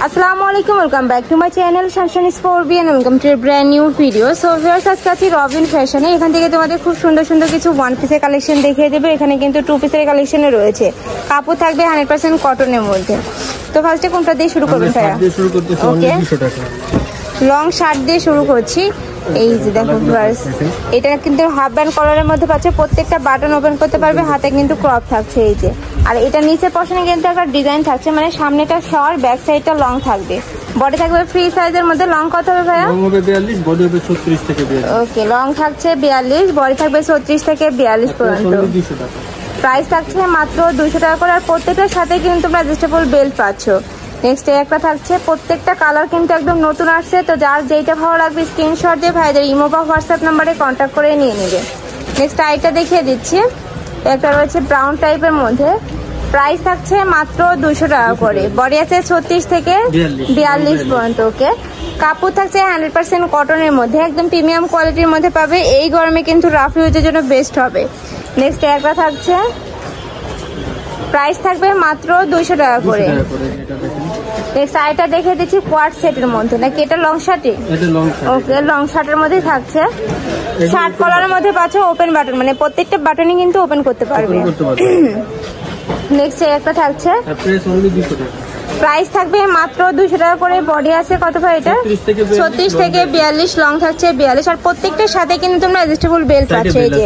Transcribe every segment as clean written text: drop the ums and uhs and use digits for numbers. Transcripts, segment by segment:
আসসালামু আলাইকুম, welcome back to my channel শানশান স্পোর্টবি and welcome to brand new video. So viewers, আজকে আছি রবিন ফ্যাশনে। এখান থেকে তোমাদের খুব সুন্দর সুন্দর কিছু ওয়ান পিসের কালেকশন দেখিয়ে দেবে। এখানে কিন্তু টু পিসের কালেকশনে রয়েছে, কাপড় থাকবে 100% কটনের মধ্যে। তো ফার্স্টে কোনটা দিয়ে শুরু করবেন ভাইয়া? ওকে, লং শার্ট দিয়ে শুরু করছি। এই যে দেখো ভিউয়ার্স, এটা কিন্তু হাফ ব্যান্ড কলারের মধ্যে পাচ্ছে, প্রত্যেকটা বাটন ওপেন করতে পারবে, হাতে কিন্তু ক্রপ থাকছে এই যে। আর এটা নিচে পশনে কিন্তু একটা ডিজাইন থাকছে, মানে সামনেটা শর্ট, ব্যাক সাইডটা লং থাকবে। বডি থাকবে ফ্রি সাইজের মধ্যে। লং কত হবে ভাইয়া? লং হবে 42, বডি হবে 36 থেকে 42। ওকে, লং থাকছে 42, বডি থাকবে 36 থেকে 42 পর্যন্ত। প্রাইস থাকছে মাত্র 200 টাকা করে। আর প্রত্যেকটার সাথে কিন্তু তোমরা অ্যাডজাস্টেবল বেল্ট পাচ্ছ। নেক্সট একটা থাকছে, প্রত্যেকটা কালার কিন্তু একদম নতুন আসছে। তো যার যেইটা ভালো লাগবে স্ক্রিনশট দিয়ে ভাইদের ইমো বা হোয়াটসঅ্যাপ নাম্বারে কন্ট্যাক্ট করে নিয়ে নেবে। নেক্সট আইটা দেখিয়ে দিচ্ছি, একটা রয়েছে ব্রাউন টাইপের মধ্যে। প্রাইস থাকছে মাত্র 200 টাকা করে। বডি আছে 36 থেকে 42 পর্যন্ত। ওকে, কাপড় থাকছে 100% কটনের মধ্যে, একদম প্রিমিয়াম কোয়ালিটির মধ্যে পাবে। এই গরমে কিন্তু রাফ ইউজের জন্য বেস্ট হবে। নেক্সট একটা থাকছে, প্রাইস থাকবে মাত্র 200 টাকা করে। নেক্সট আইটা দেখে দিচ্ছি কোয়াড সেটের মধ্যে, নাকি এটা লং শার্টে? ওকে, লং শার্টের মধ্যে থাকছে, শার্ট কলারের মধ্যে পাচ্ছ ওপেন বাটন, মানে প্রত্যেকটা বাটনই কিন্তু ওপেন করতে পারবে। নেক্সট একটা থাকছে, প্রাইস থাকবে মাত্র 200 টাকা করে। বডি আছে কত ভাই এটা? 36 থেকে 42, লং থাকছে 42। আর প্রত্যেকটার সাথে কিন্তু তোমরা অ্যাডজাস্টেবল বেল্ট পাচ্ছ এই যে,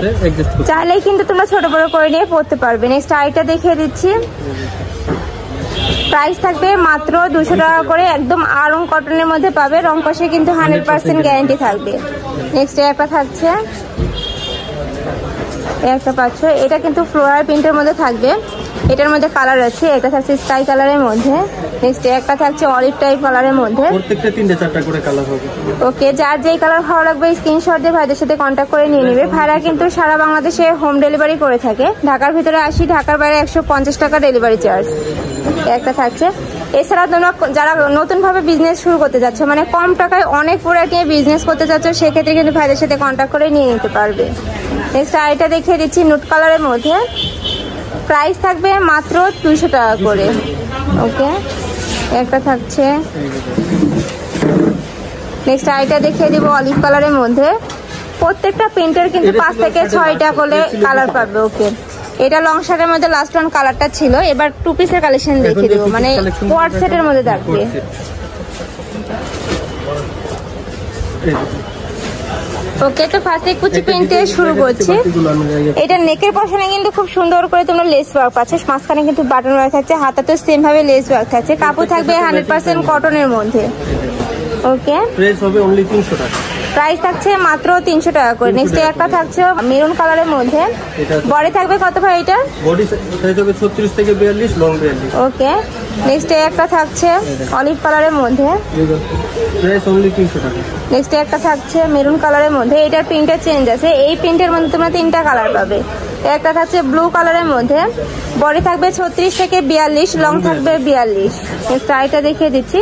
চাইলেই কিন্তু তোমরা ছোট বড় করে নিয়ে পড়তে পারবে। নেক্সট আইটা দেখিয়ে দিচ্ছি, প্রাইস থাকবে মাত্র 200 টাকা করে। একদম আরং কটনের মধ্যে পাবে, রং কষে কিন্তু 100% গ্যারান্টি থাকবে। নেক্সট একটা থাকছে, একটা পাচ্ছ, এটা কিন্তু ফ্লোরাল প্রিন্টের মধ্যে থাকবে। এটার মধ্যে কালার আছে, একটা থাকছে স্কাই কালারের মধ্যে। নেক্সট একটা থাকছে অলিভ টাইপ কালারের মধ্যে। প্রত্যেকটা 3-4টা করে কালার হবে। ওকে, যার যেই কালার ভালো লাগবে স্ক্রিনশট দিয়ে ভাইদের সাথে কন্ট্যাক্ট করে নিয়ে নেবে। ভাড়া কিন্তু সারা বাংলাদেশে হোম ডেলিভারি করে থাকে। ঢাকার ভিতরে 80, ঢাকার বাইরে 150 টাকা ডেলিভারি চার্জ। একটা থাকছে। এছাড়া তোমরা যারা নতুন ভাবে বিজনেস শুরু করতে যাচ্ছ, মানে কম টাকায় অনেক প্রোডাক্ট নিয়ে বিজনেস করতে যাচ্ছ, সেক্ষেত্রে কিন্তু ভাইদের সাথে কন্ট্যাক্ট করে নিয়ে নিতে পারবে। নেক্সট আইটা দেখিয়ে দিচ্ছি নুট কালারের মধ্যে। প্রাইস থাকবে মাত্র 200 টাকা করে। ওকে, একটা থাকছে। নেক্সট আইটা দেখিয়ে দিব অলিভ কালারের মধ্যে। প্রত্যেকটা প্রিন্টের কিন্তু 5 থেকে 6টা করে কালার পাবে। ওকে, এটা লং শার্টের মধ্যে লাস্ট ওয়ান কালারটা ছিল। এবার টু পিসের কালেকশন দেখিয়ে দেবো, মানে কোয়াড সেটের মধ্যে থাকবে। ওকে, তো ফার্স্টে কুচি প্রিন্টে শুরু করছি। এটা নেকের পশনে কিন্তু খুব সুন্দর করে তোমরা লেস ওয়ার্ক পাচ্ছ, মাঝখানে কিন্তু বাটন ওয়ার্ক থাকছে, হাতাতে সেম ভাবে লেস ওয়ার্ক থাকছে। কাপড় থাকবে 100% কটনের মধ্যে। ওকে, প্রাইস হবে অনলি 300 টাকা। প্রাইস থাকছে মাত্র 300 টাকা করে। নেক্সট একটা থাকছে মেরুন কালারের মধ্যে। বডি থাকবে কত ভাই এটা? বডি সাইজ হবে 36 থেকে 42, লং 42। ওকে, নেক্সট একটা থাকছে অলিভ কালারের মধ্যে। প্রাইস অনলি 300 টাকা। নেক্সট একটা থাকছে মেরুন কালারের মধ্যে। এটার প্রিন্টের চেঞ্জ আছে, এই প্রিন্টের মধ্যে তোমরা 3টা কালার পাবে। একটা থাকছে ব্লু কালারের মধ্যে। বডি থাকবে 36 থেকে 42, লং থাকবে 42। নেক্সট আইটা দেখিয়ে দিচ্ছি।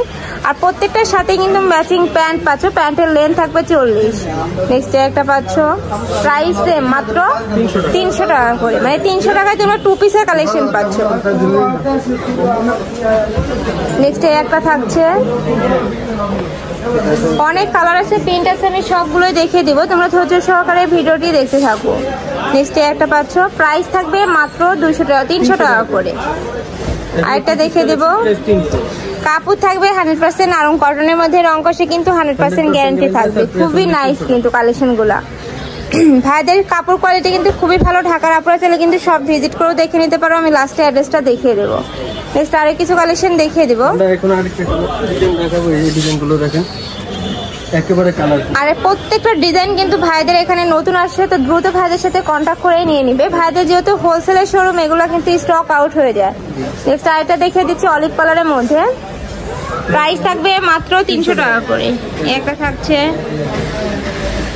আর প্রত্যেকটার সাথে কিন্তু ম্যাচিং প্যান্ট পাচ্ছ, প্যান্টের লেন্থ থাকবে 40। নেক্সট একটা পাচ্ছ, প্রাইস মাত্র 300 টাকা করে, মানে 300 টাকায় তোমরা টু পিসের কালেকশন পাচ্ছ। নেক্সট একটা থাকছে, অনেক কালার আছে, প্রিন্ট আছে, আমি সবগুলোই দেখিয়ে দিব, তোমরা ধৈর্য সহকারে ভিডিওটি দেখতে থাকো। নেক্সট একটা পাচ্ছ, প্রাইস থাকবে মাত্র 300 টাকা করে। আরেকটা দেখিয়ে দেব, কাপড় থাকবে 100% আরং কটনের মধ্যে, রং কষে কিন্তু 100% গ্যারান্টি থাকবে। খুবই নাইস কিন্তু কালেকশন গুলা। ভাইদের কাপড় কোয়ালিটি কিন্তু খুবই ভালো। ঢাকার আপনারা চাইলে কিন্তু সব ভিজিট করেও দেখে নিতে পারো। আমি লাস্টে অ্যাড্রেসটা দেখিয়ে দেবো। নেক্সট আরো কিছু কালেকশন দেখিয়ে দিব। এখন আরেকটা ডিজাইন দেখাবো, এই ডিজাইনগুলো দেখেন একেবারে কালার। আর প্রত্যেকটা ডিজাইন কিন্তু ভাইদের এখানে নতুন আসছে, তো দ্রুত ভাইদের সাথে কন্ট্যাক্ট করে নিয়ে নিবে। ভাইদের যেহেতু হোলসেলের শোরুম, এগুলো কিন্তু স্টক আউট হয়ে যায়। নেক্সট আরেকটা দেখিয়ে দিচ্ছি অলিভ কালারের মধ্যে। প্রাইস থাকবে মাত্র 300 টাকা করে। একটা থাকছে,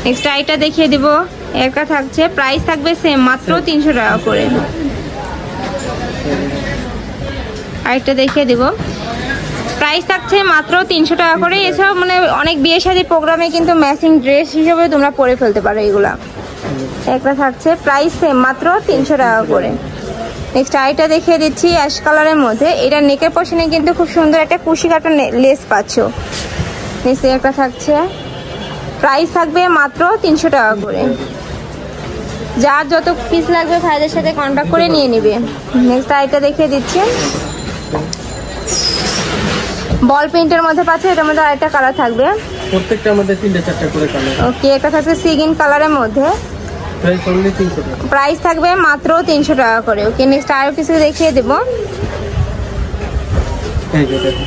নেক্সট আইটা দেখিয়ে দিব, একটা থাকছে, প্রাইস থাকবে সেম মাত্র 300 টাকা করে। আরেকটা দেখিয়ে দিব, প্রাইস থাকছে মাত্র 300 টাকা করে। এছাড়াও মানে অনেক বিয়ে শাদী প্রোগ্রামে কিন্তু ম্যাচিং ড্রেস হিসেবে তোমরা পরে ফেলতে পারো এগুলা। একটা থাকছে, প্রাইস সেম মাত্র 300 টাকা করে। নেক্সট আইটা দেখিয়ে দিচ্ছি অ্যাশ কালারের মধ্যে। এটা নেকের পোর্শনে কিন্তু খুব সুন্দর একটা কুশি কাটা লেস পাচ্ছ। নেক্সট একটা থাকছে, প্রাইস থাকবে মাত্র 300 টাকা করে। যার যত পিস লাগবে ভাইদের সাথে কন্ট্যাক্ট করে নিয়ে নিবে। নেক্সট আইটা দেখিয়ে দিচ্ছি, বল প্রিন্টের মধ্যে পাচ্ছে। এটার মধ্যে আরেকটা কালার থাকবে, প্রত্যেকটার মধ্যে 3-4টা করে কালার। ওকে, একটা থাকছে সি গ্রিন কালারের মধ্যে, প্রাইস অনলি 300 টাকা। প্রাইস থাকবে মাত্র 300 টাকা করে। ওকে, নেক্সট আরো কিছু দেখিয়ে দেবো। এই যে দেখুন,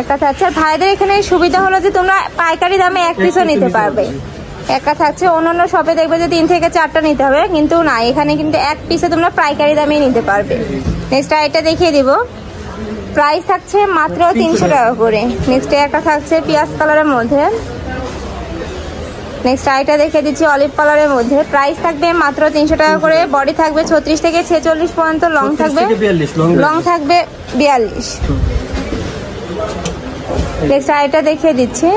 একটা থাকছে ভাইদের এখানে সুবিধা হলো যে তোমরা পাইকারি দামে এক পিসও নিতে পারবে। একটা থাকছে অন্যান্য শপে দেখবে যে 3 থেকে 4টা নিতে হবে, কিন্তু না, এখানে কিন্তু এক পিসে তোমরা পাইকারি দামে নিতে পারবে। নেক্সট আইটা দেখিয়ে দিব, প্রাইস থাকছে মাত্র 300 টাকা করে। নেক্সট একটা থাকছে পিয়াজ কালারের মধ্যে। নেক্সট আইটা দেখিয়ে দিচ্ছি অলিভ কালারের মধ্যে, প্রাইস থাকবে মাত্র 300 টাকা করে। বডি থাকবে 36 থেকে 46 পর্যন্ত, লং থাকবে 42। নেক্সট আইটা দেখিয়ে দিচ্ছি,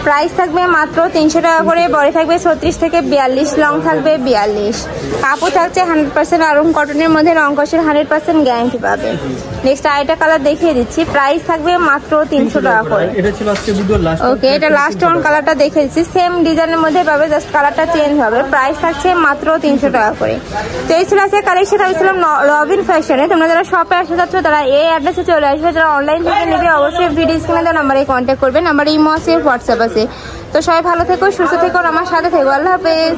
প্রাইস থাকবে মাত্র 300 টাকা করে। বডি থাকবে 36 থেকে 42, লং থাকবে 42। কাপড় থাকছে 100% আরং কটনের মধ্যে, রং কষের 100% গ্যারান্টি পাবে। নেক্সট আইটা কালার দেখিয়ে দিচ্ছি, প্রাইস থাকবে মাত্র 300 টাকা করে। এটা ছিল আজকে ভিডিও লাস্ট। ওকে, এটা লাস্ট ওয়ান কালারটা দেখে দিচ্ছি, সেম ডিজাইনের মধ্যে পাবে, জাস্ট কালারটা চেঞ্জ হবে। প্রাইস থাকছে মাত্র 300 টাকা করে। তো এই ছিল আজকে কালেকশন। আমি ছিলাম রবিন ফ্যাশনে। তোমরা যারা শপে আসতে যাচ্ছ তারা এই অ্যাড্রেসে চলে আসবে। যারা অনলাইন থেকে নেবে অবশ্যই ভিডিও স্ক্রিনে দেওয়া নাম্বারে কন্ট্যাক্ট করবে। নাম্বার ইমো আছে, হোয়াটসঅ্যাপ আছে। তো সবাই ভালো থেকো, সুস্থ থেকো, আমার সাথে থেকো। আল্লাহ হাফেজ।